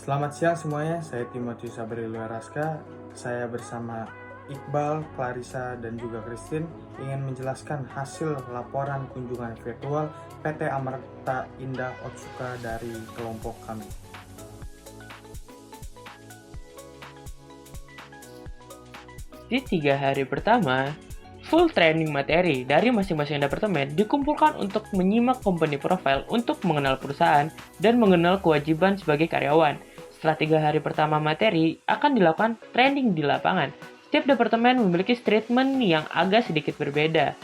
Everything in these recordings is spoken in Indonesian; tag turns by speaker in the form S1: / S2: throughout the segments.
S1: Selamat siang semuanya, saya Timotius Sabrilua Raska. Saya bersama Iqbal, Clarissa, dan juga Christine ingin menjelaskan hasil laporan kunjungan virtual PT Amarta Indah Otsuka dari kelompok kami.
S2: Di 3 hari pertama, full training materi dari masing-masing departemen dikumpulkan untuk menyimak company profile untuk mengenal perusahaan dan mengenal kewajiban sebagai karyawan. Setelah 3 hari pertama materi, akan dilakukan training di lapangan. Setiap departemen memiliki treatment yang agak sedikit berbeda.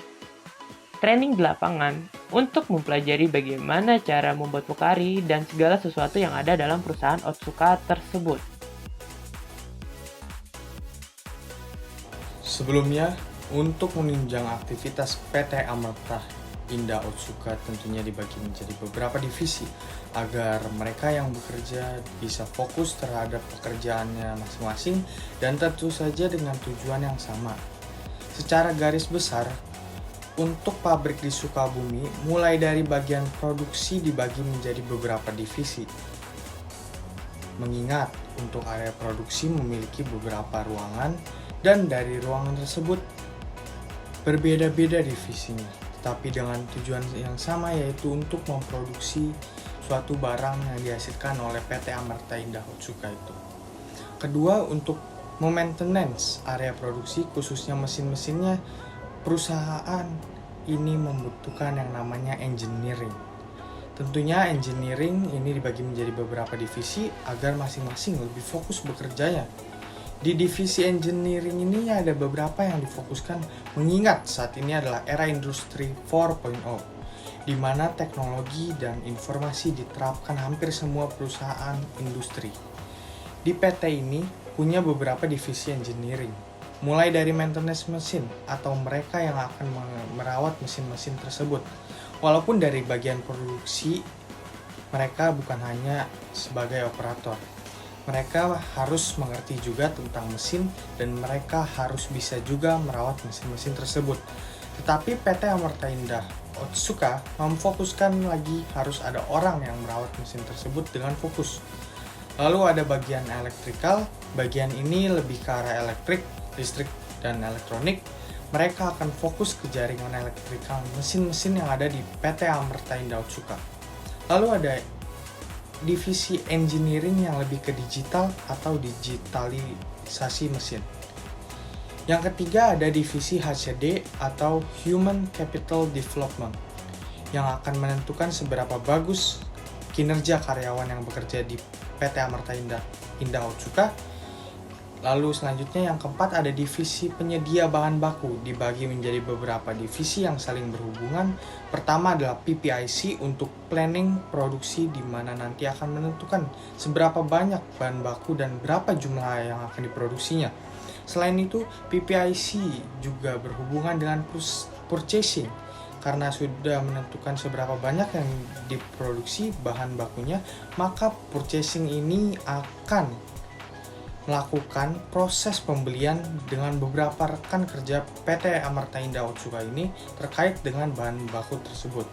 S2: Training di lapangan untuk mempelajari bagaimana cara membuat Pokari dan segala sesuatu yang ada dalam perusahaan Otsuka tersebut.
S1: Sebelumnya, untuk menunjang aktivitas PT Amarta Indah Otsuka tentunya dibagi menjadi beberapa divisi agar mereka yang bekerja bisa fokus terhadap pekerjaannya masing-masing dan tentu saja dengan tujuan yang sama. Secara garis besar, untuk pabrik di Sukabumi, mulai dari bagian produksi dibagi menjadi beberapa divisi. Mengingat untuk area produksi memiliki beberapa ruangan dan dari ruangan tersebut berbeda-beda divisinya, tetapi dengan tujuan yang sama, yaitu untuk memproduksi suatu barang yang dihasilkan oleh PT Amarta Indah Otsuka itu. Kedua, untuk maintenance area produksi khususnya mesin-mesinnya, perusahaan ini membutuhkan yang namanya engineering. Tentunya engineering ini dibagi menjadi beberapa divisi agar masing-masing lebih fokus bekerjanya. Di divisi engineering ini ada beberapa yang difokuskan mengingat saat ini adalah era industri 4.0 di mana teknologi dan informasi diterapkan hampir semua perusahaan industri. Di PT ini punya beberapa divisi engineering, mulai dari maintenance mesin atau mereka yang akan merawat mesin-mesin tersebut. Walaupun dari bagian produksi mereka bukan hanya sebagai operator, mereka harus mengerti juga tentang mesin dan mereka harus bisa juga merawat mesin-mesin tersebut. Tetapi PT Amarta Indah Otsuka memfokuskan lagi harus ada orang yang merawat mesin tersebut dengan fokus. Lalu ada bagian elektrikal, bagian ini lebih ke arah elektrik, listrik, dan elektronik. Mereka akan fokus ke jaringan elektrikal mesin-mesin yang ada di PT Amarta Indah Otsuka. Lalu ada divisi engineering yang lebih ke digital atau digitalisasi mesin. Yang ketiga ada divisi HCD atau Human Capital Development yang akan menentukan seberapa bagus kinerja karyawan yang bekerja di PT Amarta Indah Otsuka. Lalu selanjutnya yang keempat ada divisi penyedia bahan baku, dibagi menjadi beberapa divisi yang saling berhubungan. Pertama adalah PPIC untuk planning produksi, di mana nanti akan menentukan seberapa banyak bahan baku dan berapa jumlah yang akan diproduksinya. Selain itu, PPIC juga berhubungan dengan purchasing, karena sudah menentukan seberapa banyak yang diproduksi bahan bakunya, maka purchasing ini akan melakukan proses pembelian dengan beberapa rekan kerja PT Amarta Indah Otsuka ini terkait dengan bahan baku tersebut.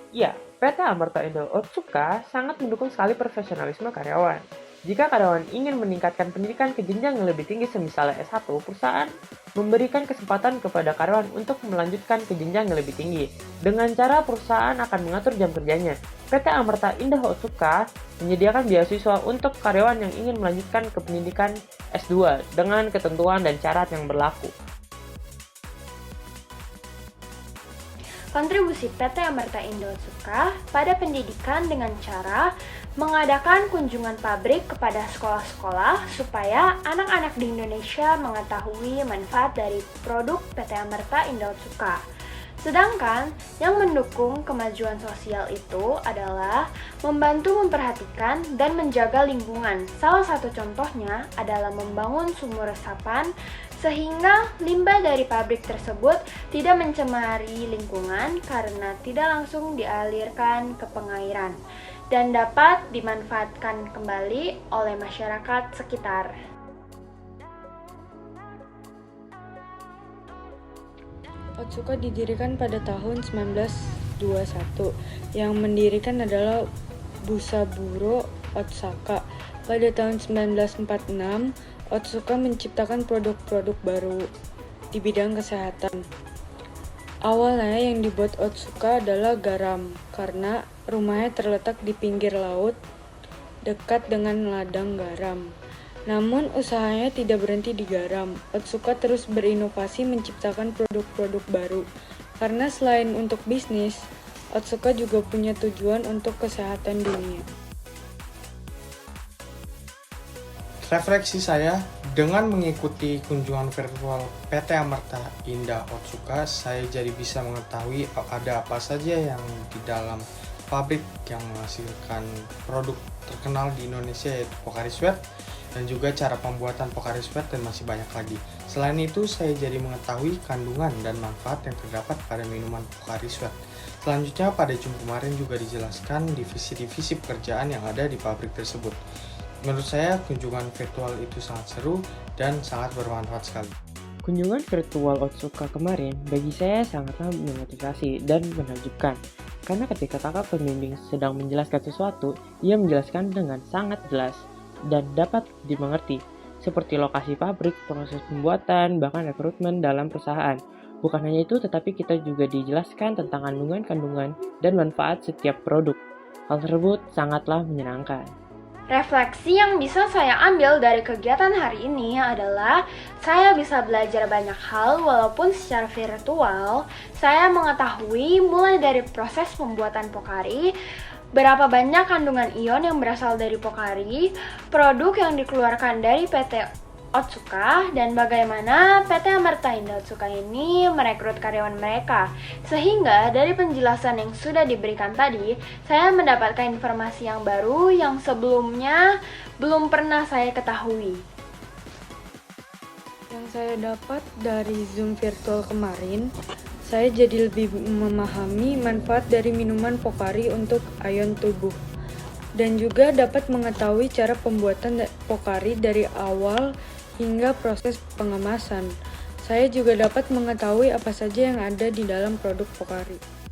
S2: Ya, PT Amarta Indah Otsuka sangat mendukung sekali profesionalisme karyawan. Jika karyawan ingin meningkatkan pendidikan ke jenjang yang lebih tinggi semisal S1, perusahaan memberikan kesempatan kepada karyawan untuk melanjutkan ke jenjang yang lebih tinggi. Dengan cara perusahaan akan mengatur jam kerjanya. PT Amarta Indah Otsuka menyediakan beasiswa untuk karyawan yang ingin melanjutkan ke pendidikan S2 dengan ketentuan dan syarat yang berlaku.
S3: Kontribusi PT Amarta Indah Otsuka pada pendidikan dengan cara mengadakan kunjungan pabrik kepada sekolah-sekolah supaya anak-anak di Indonesia mengetahui manfaat dari produk PT Amarta Indah Otsuka. Sedangkan yang mendukung kemajuan sosial itu adalah membantu memperhatikan dan menjaga lingkungan. Salah satu contohnya adalah membangun sumur resapan sehingga limbah dari pabrik tersebut tidak mencemari lingkungan karena tidak langsung dialirkan ke pengairan dan dapat dimanfaatkan kembali oleh masyarakat sekitar.
S4: Otsuka didirikan pada tahun 19 Yang mendirikan adalah Busaburo Otsuka. Pada tahun 1946, Otsuka menciptakan produk-produk baru di bidang kesehatan. Awalnya yang dibuat Otsuka adalah garam, karena rumahnya terletak di pinggir laut dekat dengan ladang garam. Namun usahanya tidak berhenti di garam. Otsuka terus berinovasi menciptakan produk-produk baru. Karena selain untuk bisnis, Otsuka juga punya tujuan untuk kesehatan dunia.
S1: Refleksi saya, dengan mengikuti kunjungan virtual PT Amarta Indah Otsuka, saya jadi bisa mengetahui ada apa saja yang di dalam pabrik yang menghasilkan produk terkenal di Indonesia, yaitu Pocari Sweat, dan juga cara pembuatan Pocari Sweat, dan masih banyak lagi. Selain itu, saya jadi mengetahui kandungan dan manfaat yang terdapat pada minuman Pocari Sweat. Selanjutnya, pada Jum kemarin juga dijelaskan divisi-divisi pekerjaan yang ada di pabrik tersebut. Menurut saya, kunjungan virtual itu sangat seru dan sangat bermanfaat sekali.
S2: Kunjungan virtual Otsuka kemarin bagi saya sangatlah memotivasi dan menakjubkan. Karena ketika kakak pembimbing sedang menjelaskan sesuatu, ia menjelaskan dengan sangat jelas dan dapat dimengerti, seperti lokasi pabrik, proses pembuatan, bahkan rekrutmen dalam perusahaan. Bukan hanya itu, tetapi kita juga dijelaskan tentang kandungan-kandungan dan manfaat setiap produk. Hal tersebut sangatlah menyenangkan.
S3: Refleksi yang bisa saya ambil dari kegiatan hari ini adalah saya bisa belajar banyak hal walaupun secara virtual. Saya mengetahui mulai dari proses pembuatan Pocari, berapa banyak kandungan ion yang berasal dari Pocari, produk yang dikeluarkan dari PT Otsuka, dan bagaimana PT Amarta Indah Otsuka ini merekrut karyawan mereka. Sehingga dari penjelasan yang sudah diberikan tadi, saya mendapatkan informasi yang baru yang sebelumnya belum pernah saya ketahui.
S4: Yang saya dapat dari Zoom virtual kemarin, saya jadi lebih memahami manfaat dari minuman Pocari untuk ion tubuh. Dan juga dapat mengetahui cara pembuatan Pocari dari awal hingga proses pengemasan. Saya juga dapat mengetahui apa saja yang ada di dalam produk Pocari.